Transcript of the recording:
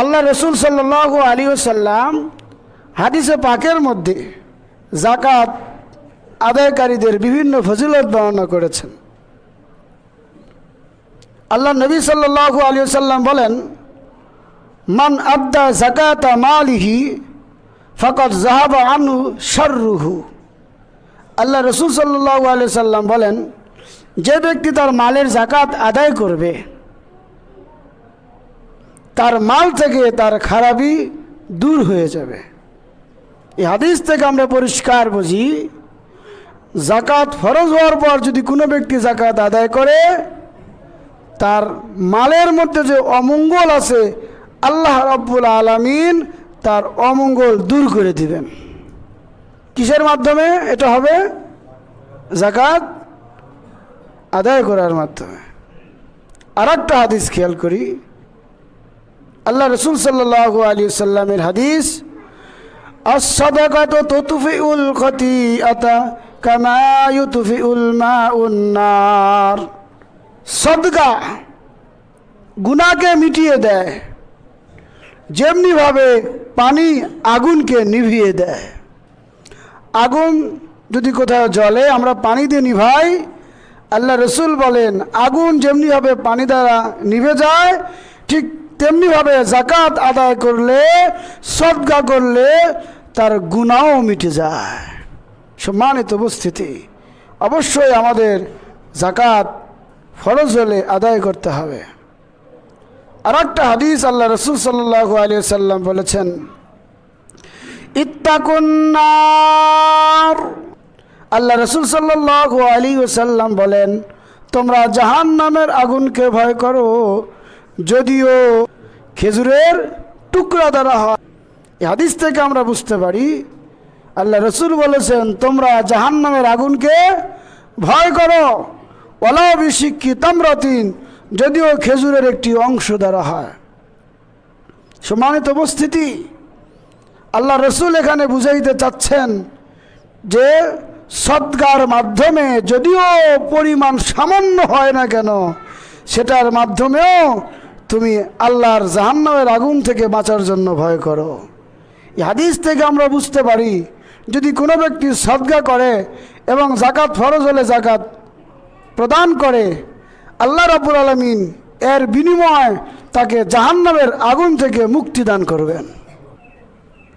আল্লাহ রসুল সাল্লাল্লাহু আলাইহি ওয়াসাল্লাম হাদিসে পাকের মধ্যে যাকাত আদায়কারীদের বিভিন্ন ফজিলত বর্ণনা করেছেন। আল্লাহ নবী সাল্লাল্লাহু আলাইহি ওয়াসাল্লাম বলেন, মান আদ্দা যাকাতা মালিহি ফাকাদ যাহাবা আনহু শাররুহু। আল্লাহ রসুল সাল্লাল্লাহু আলাইহি ওয়াসাল্লাম বলেন, যে ব্যক্তি তার মালের যাকাত আদায় করবে তার মাল থেকে তার খারাপি দূর হয়ে যাবে। এই হাদিস থেকে আমরা পরিষ্কার বুঝি, যাকাত ফরজ হওয়ার পর যদি কোনো ব্যক্তি যাকাত আদায় করে তার মালের মধ্যে যে অমঙ্গল আছে আল্লাহ রাব্বুল আলামিন তার অমঙ্গল দূর করে দিবেন। কিসের মাধ্যমে এটা হবে? যাকাত আদায় করার মাধ্যমে। আর একটা হাদিস খেয়াল করি, আল্লাহ রসুল সাল্লাল্লাহু আলাইহি ওয়াসাল্লামের হাদিস, আস-সাদাকাতু তুতফিউল খাতিআতা কামা ইউতফিউল মাউন নার। সদকা গুনাহকে মিটিয়ে দেয় যেমনিভাবে পানি আগুনকে নিভিয়ে দেয়। আগুন যদি কোথাও জ্বলে আমরা পানি দিয়ে নিভাই, আল্লাহ রসুল বলেন আগুন যেমনিভাবে পানি দ্বারা নিভে যায় ঠিক তেমনিভাবে যাকাত আদায় করলে, সদকা করলে তার গুনাহও মিটে যায়। সম্মানিত উপস্থিতি, অবশ্যই আমাদের যাকাত ফরজ হলে আদায় করতে হবে। আর একটা হাদিস আল্লাহ রসুল সাল্লাল্লাহু আলাইহি ওয়াসাল্লাম বলেছেন, ইত্তাকুন নার। আল্লাহ রসুল সাল্লাল্লাহু আলাইহি ওয়াসাল্লাম বলেন, তোমরা জাহান্নামের আগুনকে ভয় করো, যদিও খেজুরের টুকরা দ্বারা হয়। এই হাদিস থেকে আমরা বুঝতে পারি আল্লাহ রসুল বলেছেন তোমরা জাহান্নামের আগুনকে ভয় করো, ওয়ালাউ বিশিক্কি তামরাতিন, যদিও খেজুরের একটি অংশ দ্বারা হয়। সম্মানিত উপস্থিতি, আল্লাহ রসুল এখানে বুঝাইতে চাচ্ছেন যে সদকার মাধ্যমে যদিও পরিমাণ সামান্য হয় না কেন, সেটার মাধ্যমেও তুমি আল্লাহর জাহান্নামের আগুন থেকে বাঁচার জন্য ভয় করো। এই হাদিস থেকে আমরা বুঝতে পারি যদি কোনো ব্যক্তি সদকা করে এবং যাকাত ফরজ হলে যাকাত প্রদান করে, আল্লাহ রাব্বুল আলামিন এর বিনিময়ে তাকে জাহান্নামের আগুন থেকে মুক্তি দান করবেন।